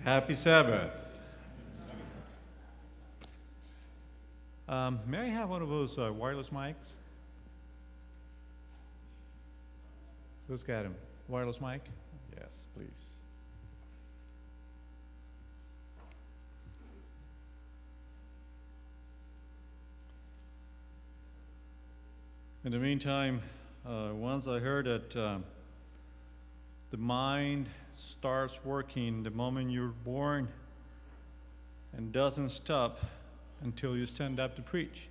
Happy Sabbath. May I have one of those wireless mics? Who's got him? Wireless mic? Yes, please. In the meantime, once I heard that the mind starts working the moment you're born and doesn't stop until you stand up to preach.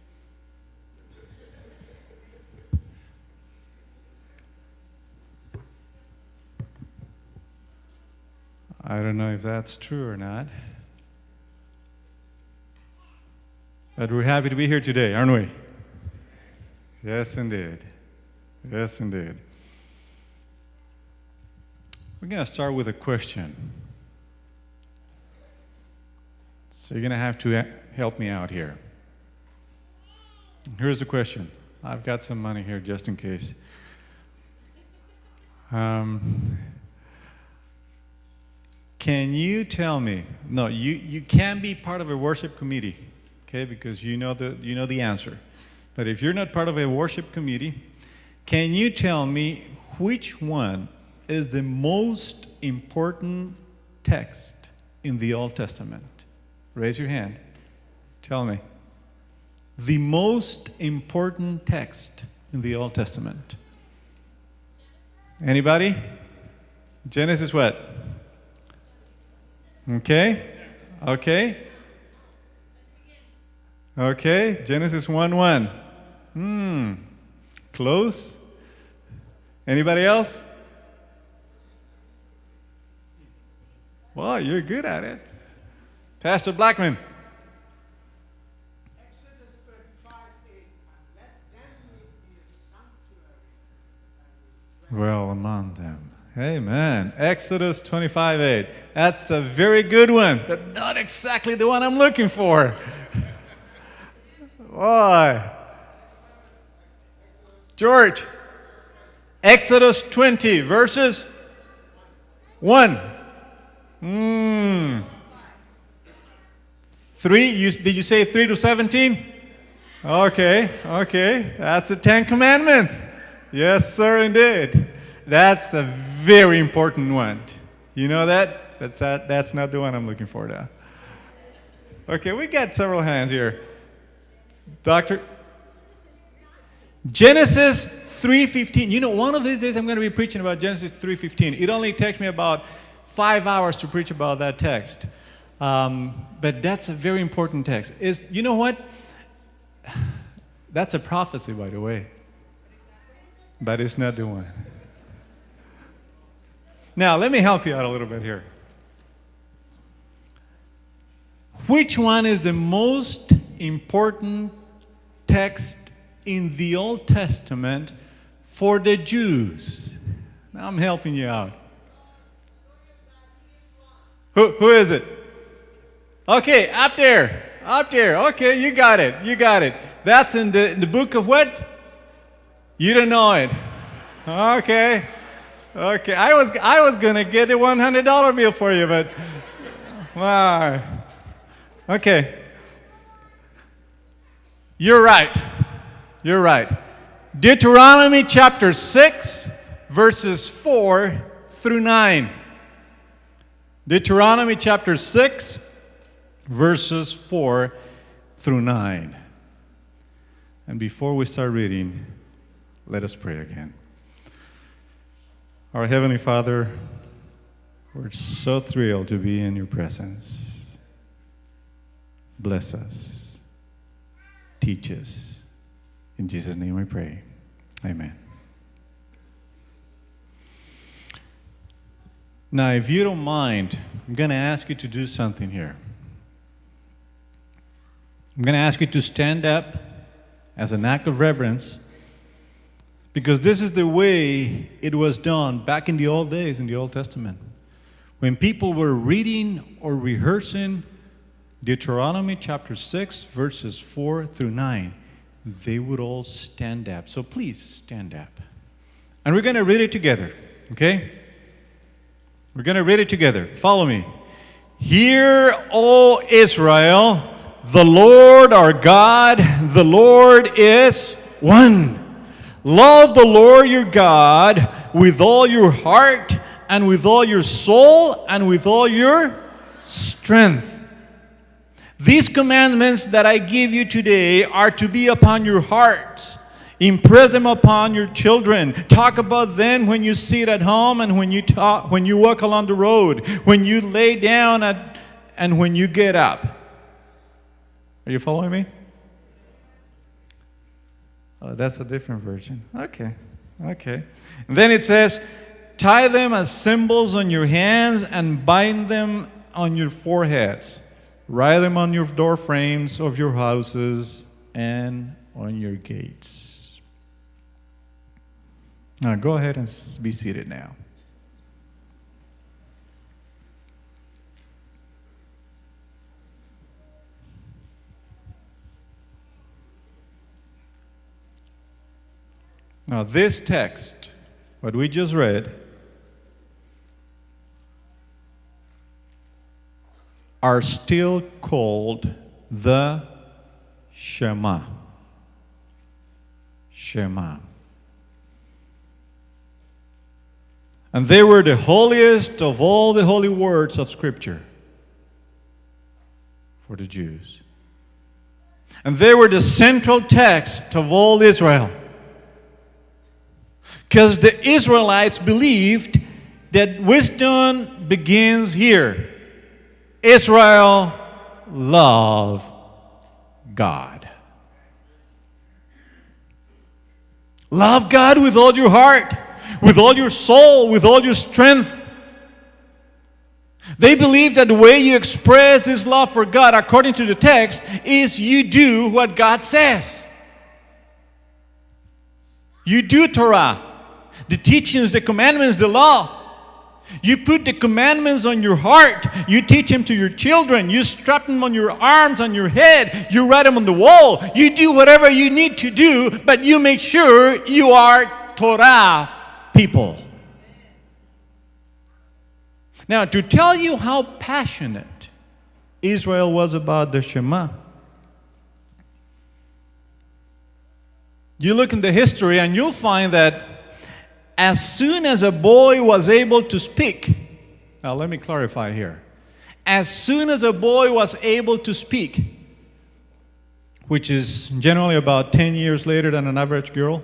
I don't know if that's true or not, but we're happy to be here today, aren't we? Yes, indeed. Yes, indeed. We're going to start with a question. So you're going to have to help me out here. Here's the question. I've got some money here just in case. Can you tell me? No, you can be part of a worship committee, okay? Because you know the answer. But if you're not part of a worship committee, can you tell me which one is the most important text in the Old Testament? Raise your hand. Tell me. The most important text in the Old Testament. Anybody? Genesis what? Okay. Genesis 1:1. Close. Anybody else? Well, you're good at it. Pastor Blackman. Exodus 35:8. Let them make me a sanctuary. Well, among them. Amen. Exodus 25:8. That's a very good one, but not exactly the one I'm looking for. Boy. George. Exodus 20, verses 1. 3, did you say 3 to 17? Okay. That's the 10 Commandments. Yes, sir, indeed. That's a very important one. You know that? That's not the one I'm looking for now. Okay, we got several hands here. Doctor? Genesis 3:15. You know, one of these days I'm going to be preaching about Genesis 3:15. It only takes me about 5 hours to preach about that text. But that's a very important text. You know what? That's a prophecy, by the way. But it's not the one. Now, let me help you out a little bit here. Which one is the most important text in the Old Testament for the Jews? Now I'm helping you out. Who is it? Okay, up there. Okay, you got it. That's in the book of what? You don't know it. Okay. I was gonna get a $100 bill for you, but wow. Okay. You're right. Deuteronomy chapter 6, verses 4 through 9. Deuteronomy chapter 6, verses 4 through 9. And before we start reading, let us pray again. Our Heavenly Father, we're so thrilled to be in your presence. Bless us. Teach us. In Jesus' name we pray. Amen. Now, if you don't mind, I'm going to ask you to do something here. I'm going to ask you to stand up as an act of reverence, because this is the way it was done back in the old days in the Old Testament. When people were reading or rehearsing Deuteronomy chapter 6, verses 4 through 9, they would all stand up. So please stand up. And we're going to read it together, okay? We're going to read it together. Follow me. Hear, O Israel, the Lord our God, the Lord is one. Love the Lord your God with all your heart and with all your soul and with all your strength. These commandments that I give you today are to be upon your hearts. Impress them upon your children. Talk about them when you sit at home and when you walk along the road, when you lay down and when you get up. Are you following me? Oh, that's a different version. Okay. And then it says, tie them as symbols on your hands and bind them on your foreheads. Write them on your door frames of your houses and on your gates. Now go ahead and be seated now. Now this text, what we just read, are still called the Shema. Shema. And they were the holiest of all the holy words of Scripture for the Jews. And they were the central text of all Israel. Because the Israelites believed that wisdom begins here. Israel, love God. Love God with all your heart, with all your soul, with all your strength. They believe that the way you express this love for God, according to the text, is you do what God says. You do Torah, the teachings, the commandments, the law. You put the commandments on your heart. You teach them to your children. You strap them on your arms, on your head. You write them on the wall. You do whatever you need to do, but you make sure you are Torah people. Now, to tell you how passionate Israel was about the Shema, you look in the history and you'll find that as soon as a boy was able to speak, now let me clarify here. As soon as a boy was able to speak, which is generally about 10 years later than an average girl,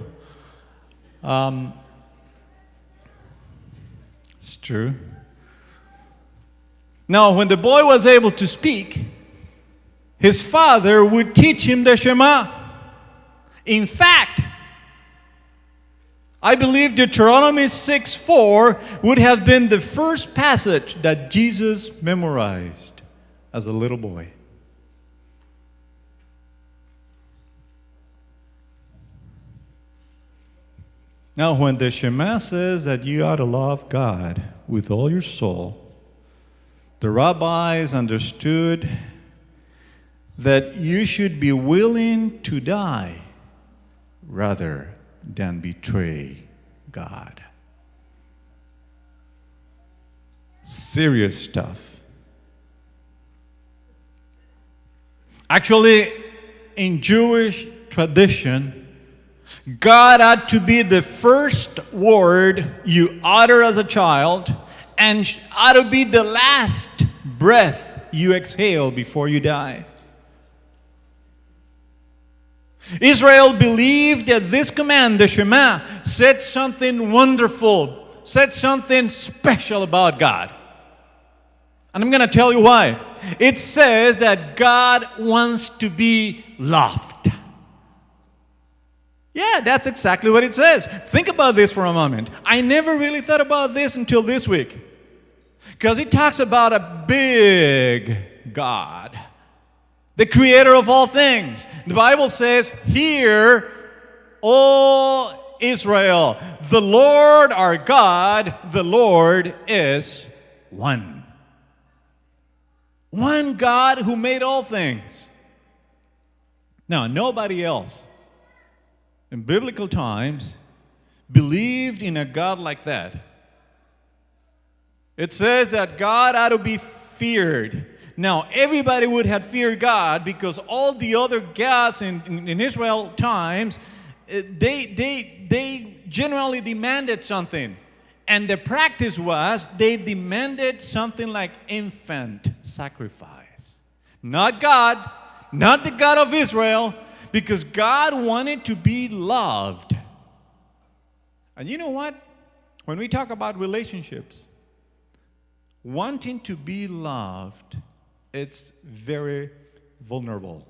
it's true. Now, when the boy was able to speak, his father would teach him the Shema. In fact, I believe Deuteronomy 6:4 would have been the first passage that Jesus memorized as a little boy. Now, when the Shema says that you ought to love God with all your soul, the rabbis understood that you should be willing to die rather than betray God. Serious stuff. Actually, in Jewish tradition, God had to be the first word you utter as a child and ought to be the last breath you exhale before you die. Israel believed that this command, the Shema, said something wonderful, said something special about God. And I'm going to tell you why. It says that God wants to be loved. Yeah, that's exactly what it says. Think about this for a moment. I never really thought about this until this week. Because it talks about a big God, the creator of all things. The Bible says, "Hear, O Israel, the Lord our God, the Lord is one." One God who made all things. Now, nobody else in biblical times believed in a God like that. It says that God ought to be feared. Now, everybody would have feared God because all the other gods in Israel times, they generally demanded something. And the practice was they demanded something like infant sacrifice. Not God, not the God of Israel, because God wanted to be loved. And you know what? When we talk about relationships, wanting to be loved, it's very vulnerable.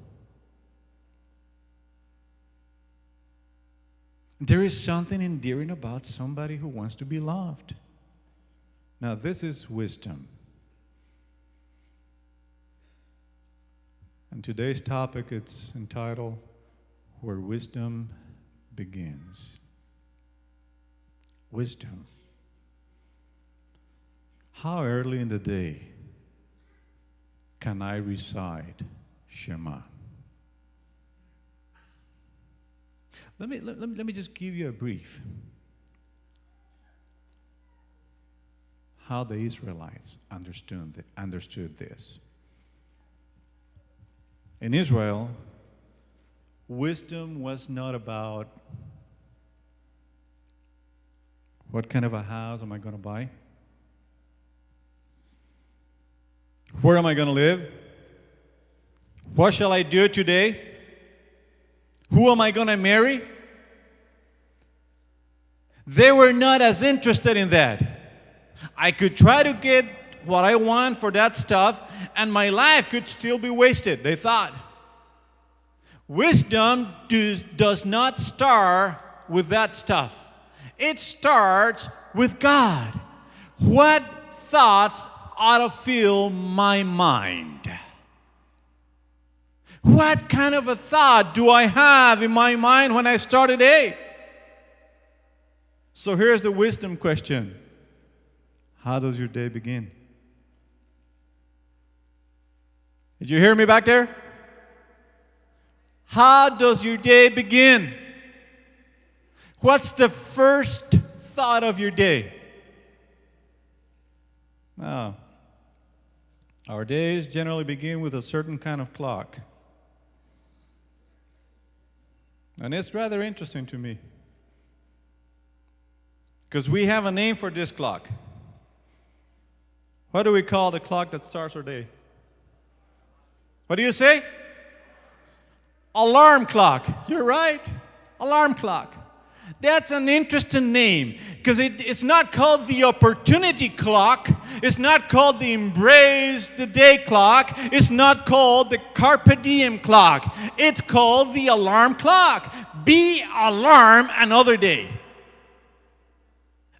There is something endearing about somebody who wants to be loved. Now, this is wisdom. And today's topic, it's entitled, Where Wisdom Begins. Wisdom. How early in the day can I recite Shema? Let me just give you a brief. How the Israelites understood this. In Israel, wisdom was not about what kind of a house am I going to buy? Where am I going to live? What shall I do today? Who am I going to marry? They were not as interested in that. I could try to get what I want for that stuff, and my life could still be wasted, they thought. Wisdom does not start with that stuff. It starts with God. What thoughts ought to fill my mind? What kind of a thought do I have in my mind when I start a day? So here's the wisdom question. How does your day begin? Did you hear me back there? How does your day begin? What's the first thought of your day? Now, our days generally begin with a certain kind of clock. And it's rather interesting to me. Because we have a name for this clock. What do we call the clock that starts our day? What do you say? Alarm clock. You're right. Alarm clock. That's an interesting name because it's not called the opportunity clock. It's not called the embrace the day clock. It's not called the carpe diem clock. It's called the alarm clock. Be alarmed another day.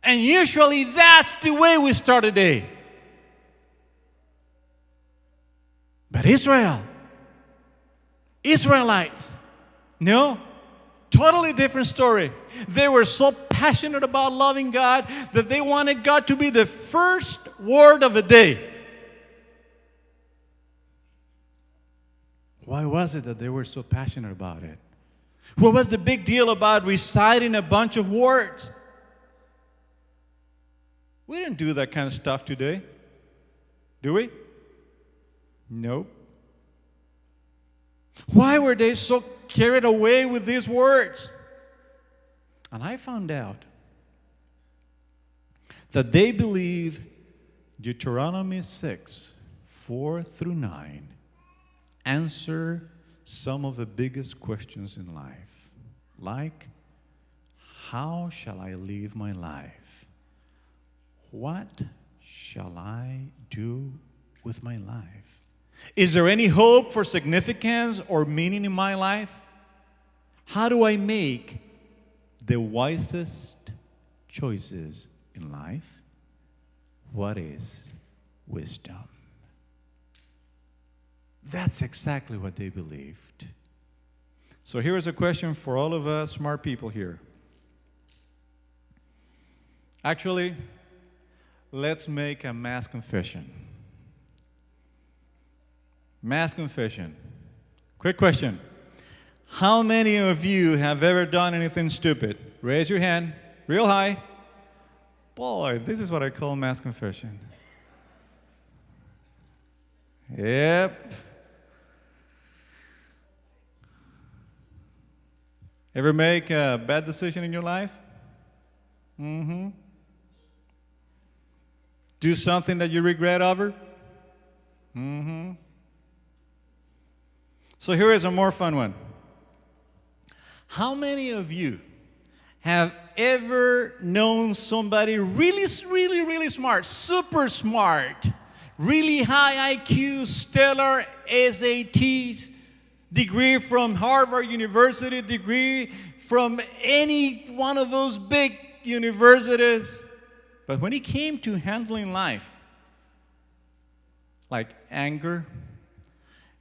And usually that's the way we start a day. But Israelites, no, totally different story. They were so passionate about loving God that they wanted God to be the first word of the day. Why was it that they were so passionate about it? What was the big deal about reciting a bunch of words? We didn't do that kind of stuff today, do we? Nope. Why were they so carried away with these words? And I found out that they believe Deuteronomy 6:4-9 answer some of the biggest questions in life. Like, how shall I live my life? What shall I do with my life? Is there any hope for significance or meaning in my life? How do I make the wisest choices in life? What is wisdom? That's exactly what they believed. So here is a question for all of us smart people here. Actually, let's make a mass confession. Mass confession. Quick question. How many of you have ever done anything stupid? Raise your hand real high. Boy, this is what I call mass confession. Yep. Ever make a bad decision in your life? Mm-hmm. Do something that you regret over? Mm-hmm. So here is a more fun one. How many of you have ever known somebody really, really, really smart, super smart, really high IQ, stellar SATs, degree from Harvard University, degree from any one of those big universities? But when it came to handling life, like anger,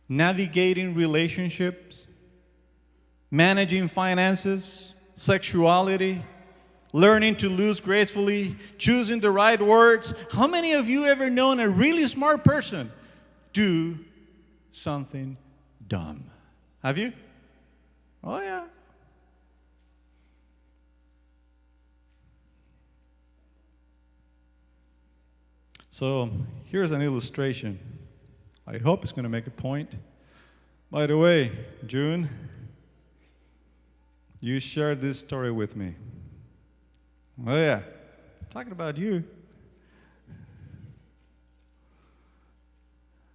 navigating relationships, managing finances, sexuality, learning to lose gracefully, choosing the right words. How many of you ever known a really smart person do something dumb? Have you? Oh, yeah. So here's an illustration. I hope it's going to make a point. By the way, June, you shared this story with me. Oh, yeah. Talking about you.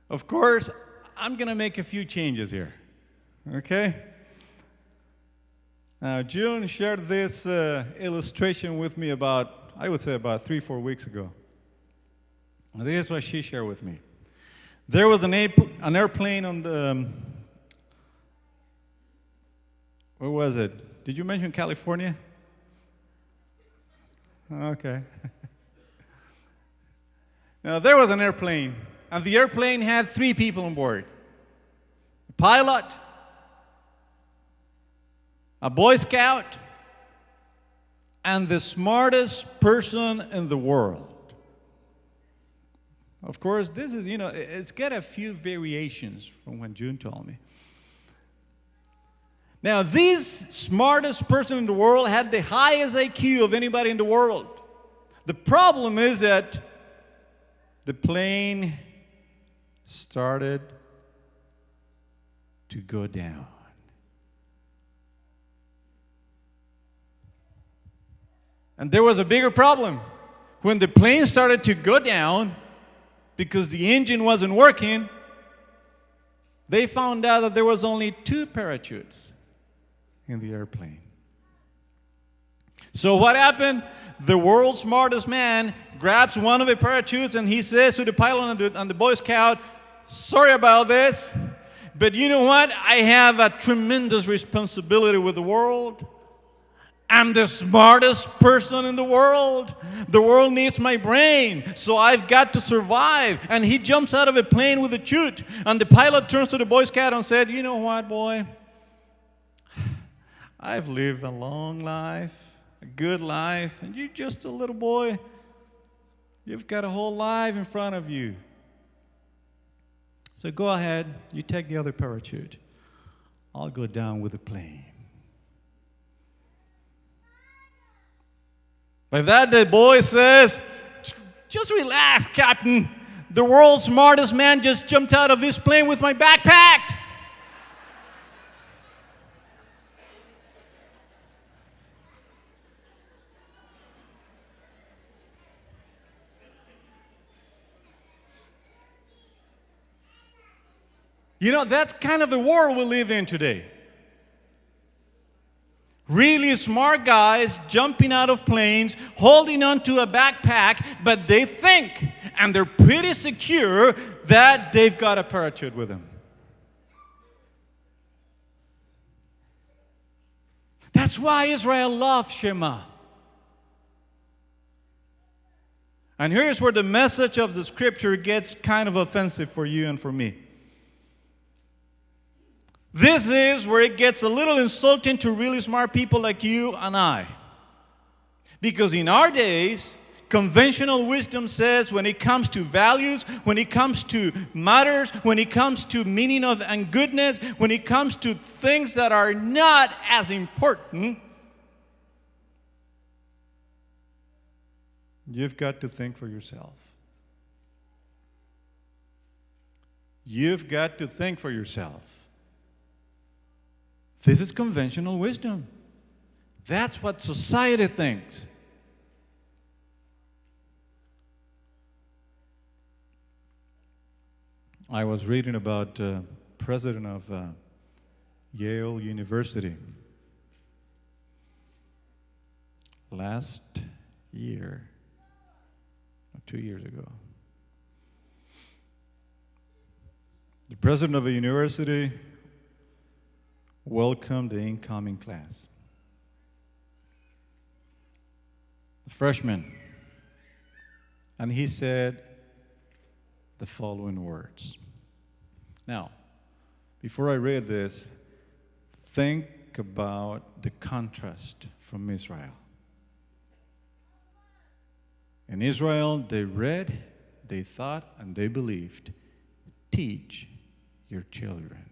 Of course, I'm going to make a few changes here. Okay? Now, June shared this illustration with me about 3-4 weeks ago. And this is what she shared with me. There was an airplane on the, where was it? Did you mention California? Okay. Now, there was an airplane, and the airplane had 3 people on board. A pilot, a Boy Scout, and the smartest person in the world. Of course, this is, it's got a few variations from what June told me. Now, this smartest person in the world had the highest IQ of anybody in the world. The problem is that the plane started to go down. And there was a bigger problem. When the plane started to go down, because the engine wasn't working, they found out that there was only 2 parachutes in the airplane. So what happened? The world's smartest man grabs one of the parachutes and he says to the pilot and the Boy Scout, "Sorry about this, but you know what? I have a tremendous responsibility with the world. I'm the smartest person in the world. The world needs my brain, so I've got to survive." And he jumps out of a plane with a chute. And the pilot turns to the Boy Scout and said, "You know what, boy? I've lived a long life, a good life, and you're just a little boy. You've got a whole life in front of you. So go ahead, you take the other parachute. I'll go down with the plane." By that, the boy says, "Just relax, Captain. The world's smartest man just jumped out of this plane with my backpack." That's kind of the world we live in today. Really smart guys jumping out of planes, holding onto a backpack, but they think, and they're pretty secure, that they've got a parachute with them. That's why Israel loved Shema. And here's where the message of the scripture gets kind of offensive for you and for me. This is where it gets a little insulting to really smart people like you and I. Because in our days, conventional wisdom says when it comes to values, when it comes to matters, when it comes to meaning of and goodness, when it comes to things that are not as important, you've got to think for yourself. You've got to think for yourself. This is conventional wisdom. That's what society thinks. I was reading about president of Yale University last year, 2 years ago. The president of a university welcomed the incoming class. The freshman. And he said the following words. Now, before I read this, think about the contrast from Israel. In Israel, they read, they thought, and they believed. Teach your children.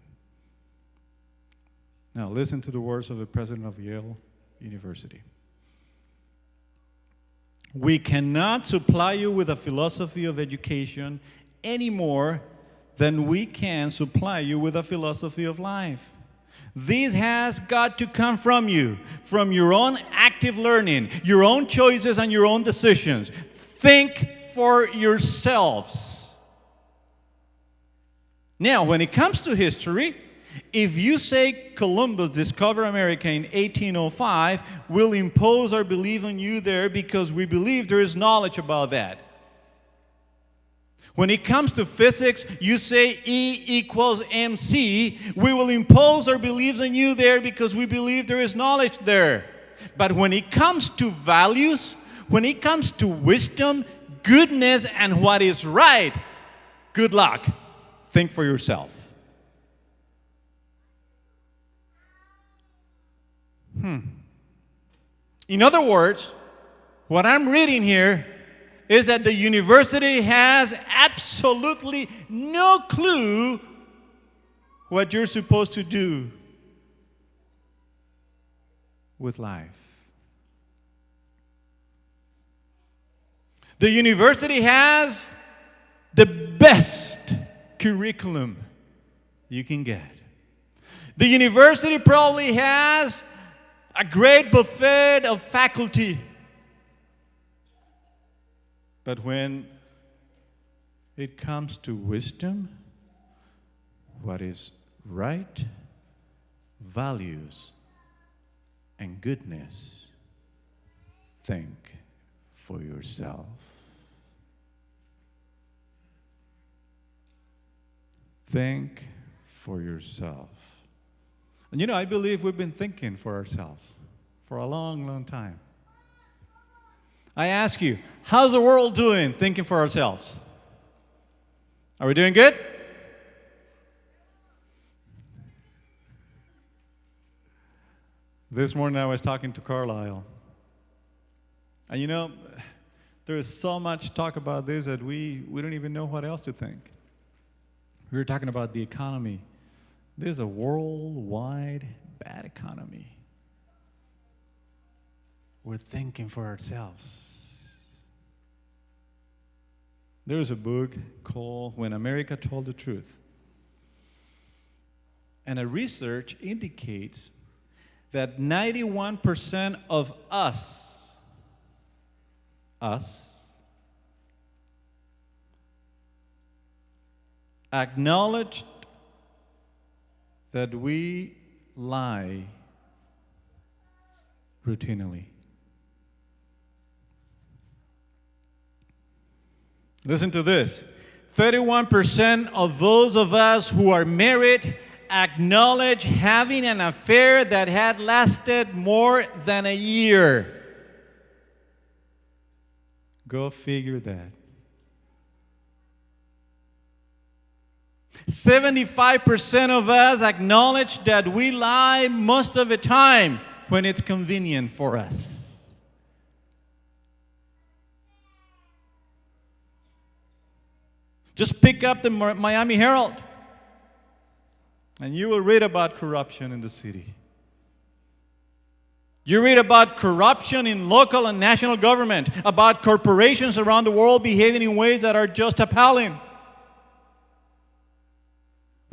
Now, listen to the words of the president of Yale University. We cannot supply you with a philosophy of education any more than we can supply you with a philosophy of life. This has got to come from you, from your own active learning, your own choices and your own decisions. Think for yourselves. Now, when it comes to history, if you say Columbus discovered America in 1805, we'll impose our belief on you there because we believe there is knowledge about that. When it comes to physics, you say E equals mc, we will impose our beliefs on you there because we believe there is knowledge there. But when it comes to values, when it comes to wisdom, goodness, and what is right, good luck. Think for yourself. In other words, what I'm reading here is that the university has absolutely no clue what you're supposed to do with life. The university has the best curriculum you can get. The university probably has a great buffet of faculty. But when it comes to wisdom, what is right, values, and goodness, think for yourself. Think for yourself. And you know, I believe we've been thinking for ourselves for a long, long time. I ask you, how's the world doing thinking for ourselves? Are we doing good? This morning I was talking to Carlisle. And you know, there is so much talk about this that we don't even know what else to think. We were talking about the economy. There's a worldwide bad economy. We're thinking for ourselves. There's a book called When America Told the Truth. And a research indicates that 91% of us acknowledged that we lie routinely. Listen to this. 31% of those of us who are married acknowledge having an affair that had lasted more than a year. Go figure that. 75% of us acknowledge that we lie most of the time when it's convenient for us. Just pick up the Miami Herald, and you will read about corruption in the city. You read about corruption in local and national government, about corporations around the world behaving in ways that are just appalling.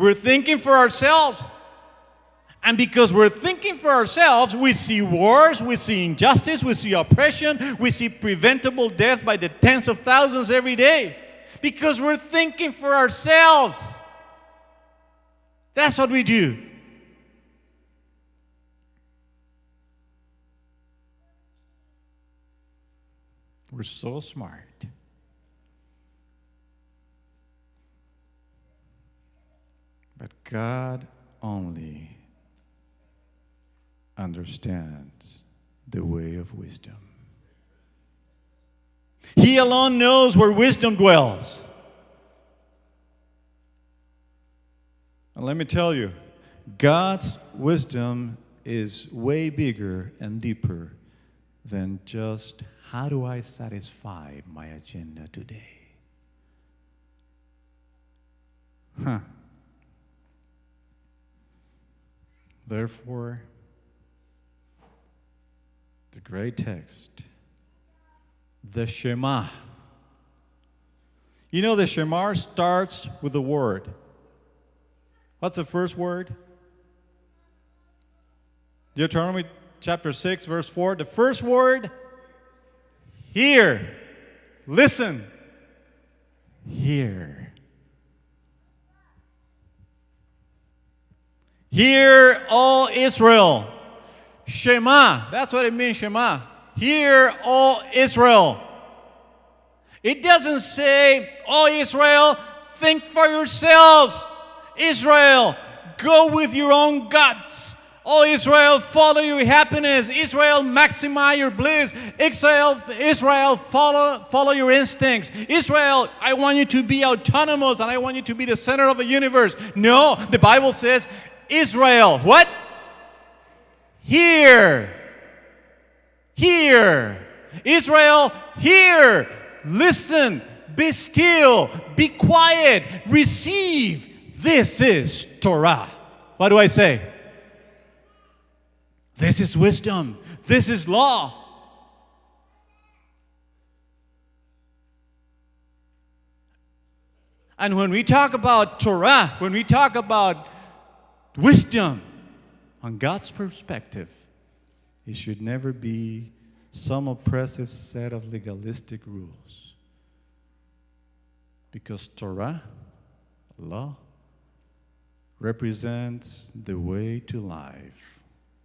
We're thinking for ourselves. And because we're thinking for ourselves, we see wars, we see injustice, we see oppression, we see preventable death by the tens of thousands every day. Because we're thinking for ourselves. That's what we do. We're so smart. But God only understands the way of wisdom. He alone knows where wisdom dwells. And let me tell you, God's wisdom is way bigger and deeper than just how do I satisfy my agenda today? Therefore, the great text, the Shema. You know, the Shema starts with a word. What's the first word? Deuteronomy chapter 6, verse 4. The first word, hear. Listen. Hear. Hear, all Israel. Shema. That's what it means, Shema. Hear, all Israel. It doesn't say, all Israel, think for yourselves. Israel, go with your own guts. Oh, Israel, follow your happiness. Israel, maximize your bliss. Israel, follow your instincts. Israel, I want you to be autonomous and I want you to be the center of the universe. No, the Bible says, Israel, what? Hear. Hear. Israel, hear. Listen. Be still. Be quiet. Receive. This is Torah. What do I say? This is wisdom. This is law. And when we talk about Torah, when we talk about wisdom, on God's perspective, it should never be some oppressive set of legalistic rules. Because Torah, law, represents the way to life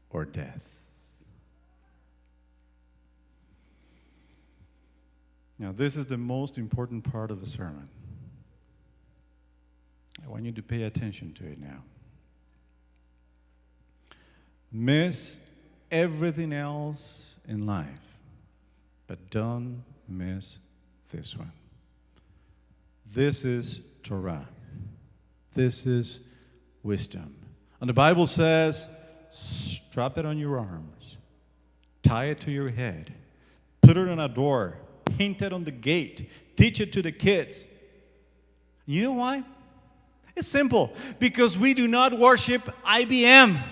or death. Now, this is the most important part of the sermon. I want you to pay attention to it now. Miss everything else in life, but don't miss this one. This is Torah. This is wisdom. And the Bible says, strap it on your arms, tie it to your head, put it on a door, paint it on the gate, teach it to the kids. You know why? It's simple. Because we do not worship IBM.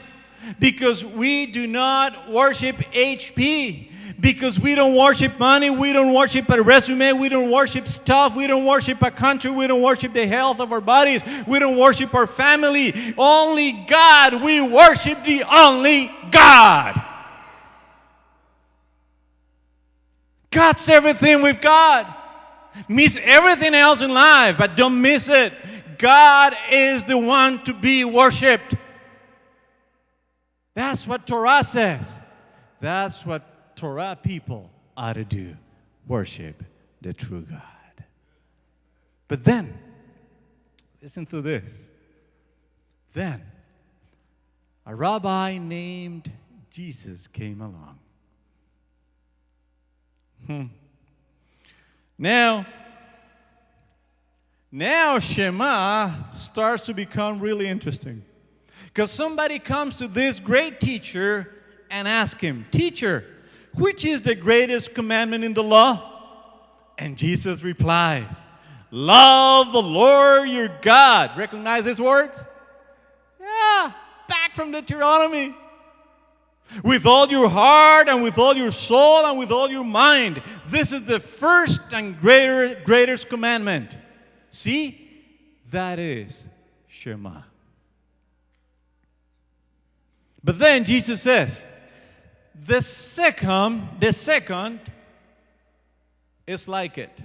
Because we do not worship HP. Because we don't worship money, we don't worship a resume, we don't worship stuff, we don't worship a country, we don't worship the health of our bodies, we don't worship our family. Only God, we worship the only God. God's everything we've got. Miss everything else in life, but don't miss it. God is the one to be worshipped. That's what Torah says. That's what Torah people ought to do. Worship the true God. But then, listen to this. Then, a rabbi named Jesus came along. Now Shema starts to become really interesting. Because somebody comes to this great teacher and asks him, Teacher, which is the greatest commandment in the law? And Jesus replies, love the Lord your God. Recognize these words? Yeah, back from Deuteronomy. With all your heart and with all your soul and with all your mind. This is the first and greatest commandment. See? That is Shema. But then Jesus says, the second is like it.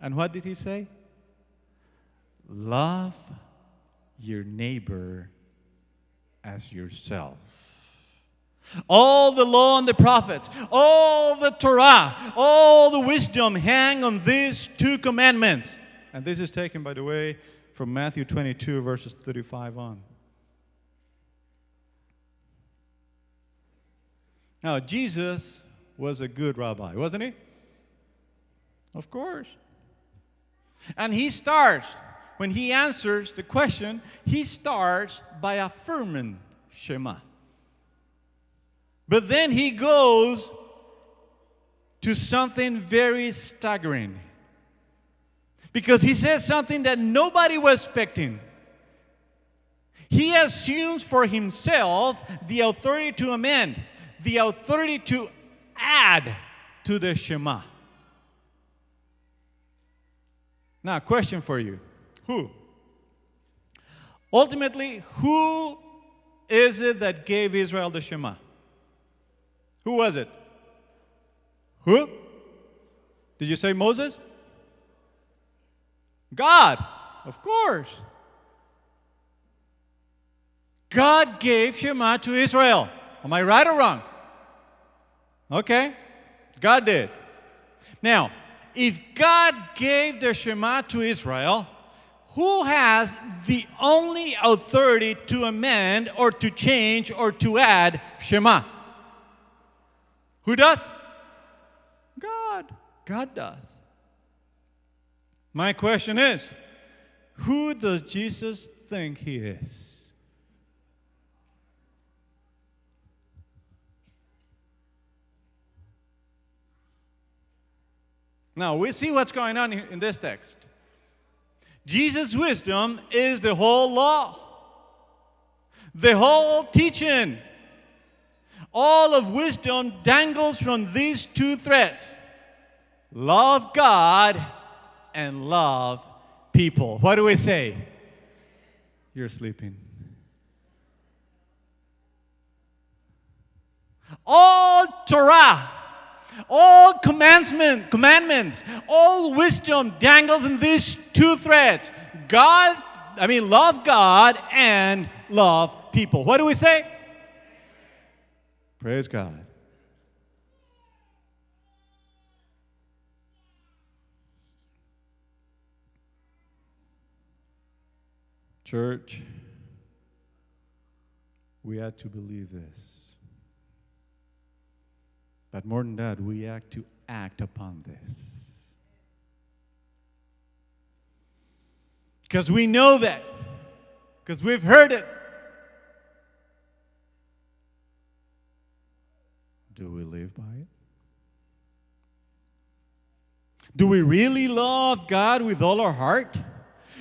And what did he say? Love your neighbor as yourself. All the law and the prophets, all the Torah, all the wisdom hang on these two commandments. And this is taken, by the way, from Matthew 22, verses 35 on. Now, Jesus was a good rabbi, wasn't he? Of course. And he starts, when he answers the question, he starts by affirming Shema. But then he goes to something very staggering. Because he says something that nobody was expecting. He assumes for himself the authority to amend, the authority to add to the Shema. Now, question for you. Who? Ultimately, who is it that gave Israel the Shema? Who was it? Who? Did you say Moses? God, of course. God gave Shema to Israel. Am I right or wrong? Okay, God did. Now, if God gave the Shema to Israel, who has the only authority to amend or to change or to add Shema? Who does? God. God does. My question is, who does Jesus think he is? Now, we see what's going on in this text. Jesus' wisdom is the whole law, the whole teaching. All of wisdom dangles from these two threads. Love God and love people. What do we say? You're sleeping. All Torah, all commandments, all wisdom dangles in these two threads. Love God and love people. What do we say? Praise God. Church, we have to believe this. But more than that, we have to act upon this. Because we know that. Because we've heard it. Do we live by it? Do we really love God with all our heart?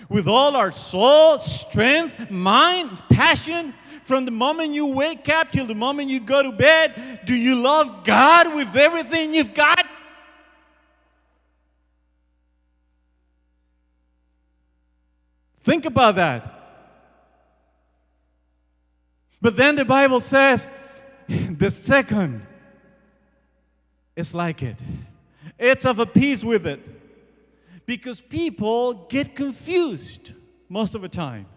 With all our soul, strength, mind, passion? From the moment you wake up till the moment you go to bed, do you love God with everything you've got? Think about that. But then the Bible says, the second is like it. It's of a piece with it. Because people get confused most of the time.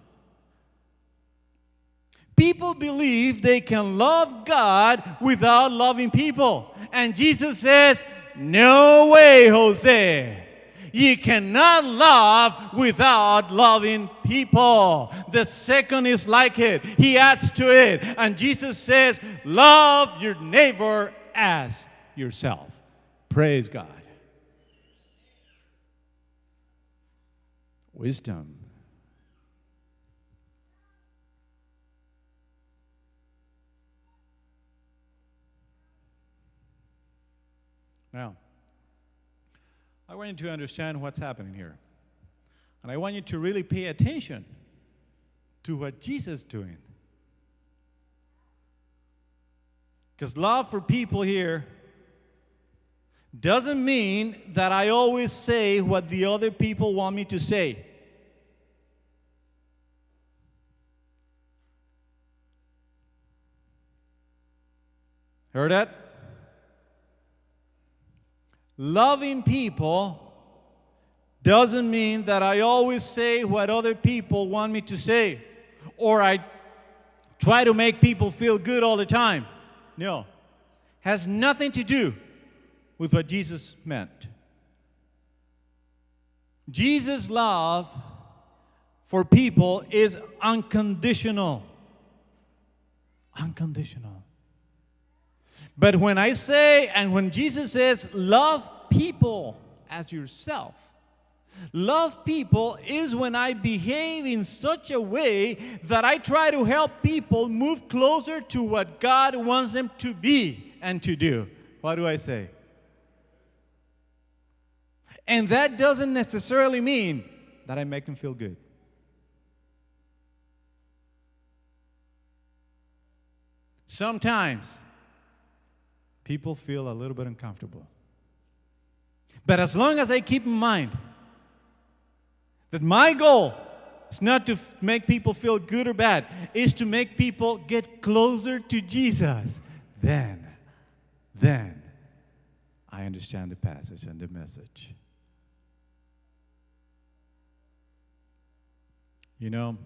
People believe they can love God without loving people. And Jesus says, no way, Jose. You cannot love without loving people. The second is like it. He adds to it. And Jesus says, love your neighbor as yourself. Praise God. Wisdom. Now, I want you to understand what's happening here. And I want you to really pay attention to what Jesus is doing. Because love for people here doesn't mean that I always say what the other people want me to say. Heard that? Loving people doesn't mean that I always say what other people want me to say, or I try to make people feel good all the time. No. Has nothing to do with what Jesus meant. Jesus' love for people is unconditional. Unconditional. But when I say, and when Jesus says, love people as yourself, love people is when I behave in such a way that I try to help people move closer to what God wants them to be and to do. What do I say? And that doesn't necessarily mean that I make them feel good. Sometimes people feel a little bit uncomfortable. But as long as I keep in mind that my goal is not to make people feel good or bad, is to make people get closer to Jesus, then I understand the passage and the message. You know,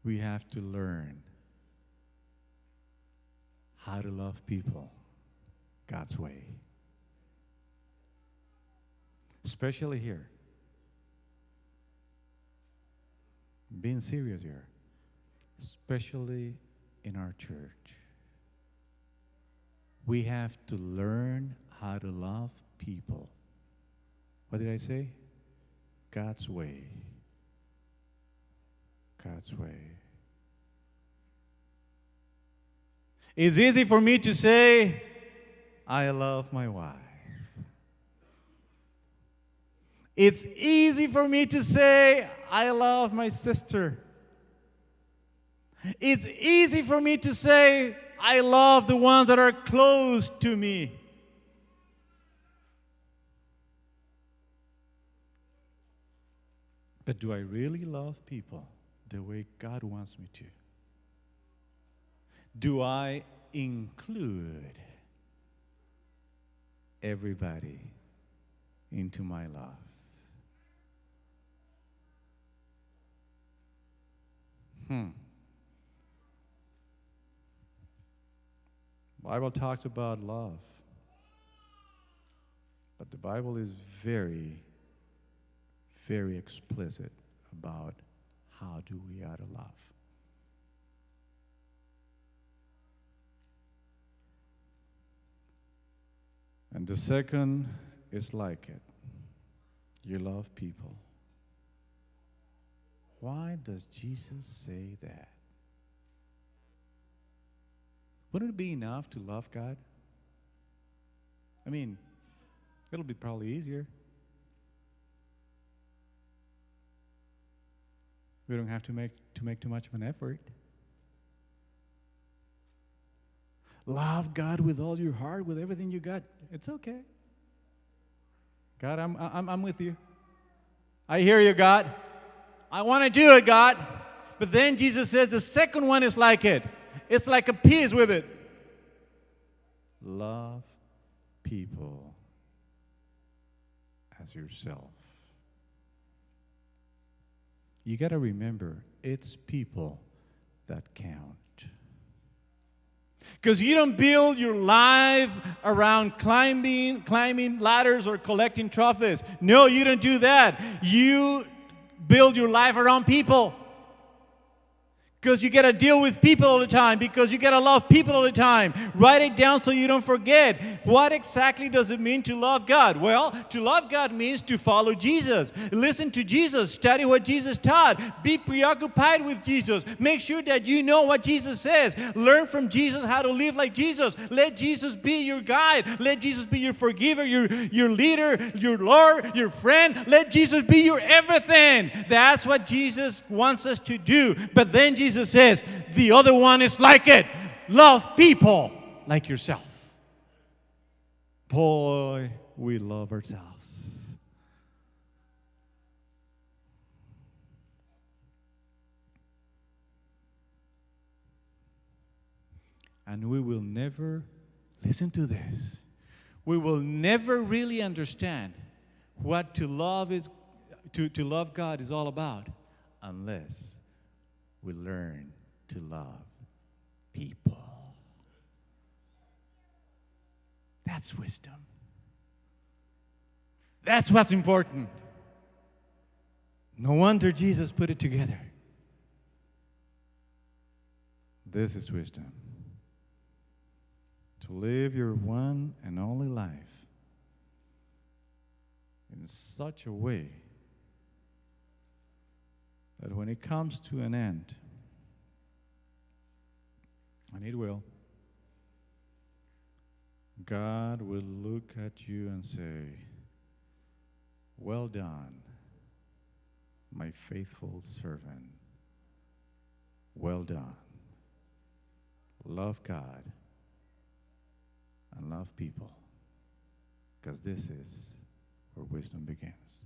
we have to learn how to love people God's way. Especially here. Being serious here. Especially in our church. We have to learn how to love people. What did I say? God's way. God's way. It's easy for me to say, I love my wife. It's easy for me to say, I love my sister. It's easy for me to say, I love the ones that are close to me. But do I really love people the way God wants me to? Do I include everybody into my love? Bible talks about love. But the Bible is very, very explicit about how do we ought to love. And the second is like it. You love people. Why does Jesus say that? Wouldn't it be enough to love God? I mean, it'll be probably easier. We don't have to make too much of an effort. Love God with all your heart, with everything you got. It's okay. God, I'm with you. I hear you, God. I want to do it, God. But then Jesus says the second one is like it. It's like a piece with it. Love people as yourself. You got to remember, it's people that count. Because you don't build your life around climbing ladders or collecting trophies. No, you don't do that. You build your life around people. Because you got to deal with people all the time. Because you got to love people all the time. Write it down so you don't forget. What exactly does it mean to love God? Well, to love God means to follow Jesus. Listen to Jesus. Study what Jesus taught. Be preoccupied with Jesus. Make sure that you know what Jesus says. Learn from Jesus how to live like Jesus. Let Jesus be your guide. Let Jesus be your forgiver, your leader, your Lord, your friend. Let Jesus be your everything. That's what Jesus wants us to do. But then Jesus says, the other one is like it. Love people like yourself. Boy, we love ourselves. And we will never, listen to this, we will never really understand what to love God is all about unless we learn to love people. That's wisdom. That's what's important. No wonder Jesus put it together. This is wisdom. To live your one and only life in such a way that when it comes to an end, and it will, God will look at you and say, "Well done, my faithful servant. Well done." Love God and love people, because this is where wisdom begins.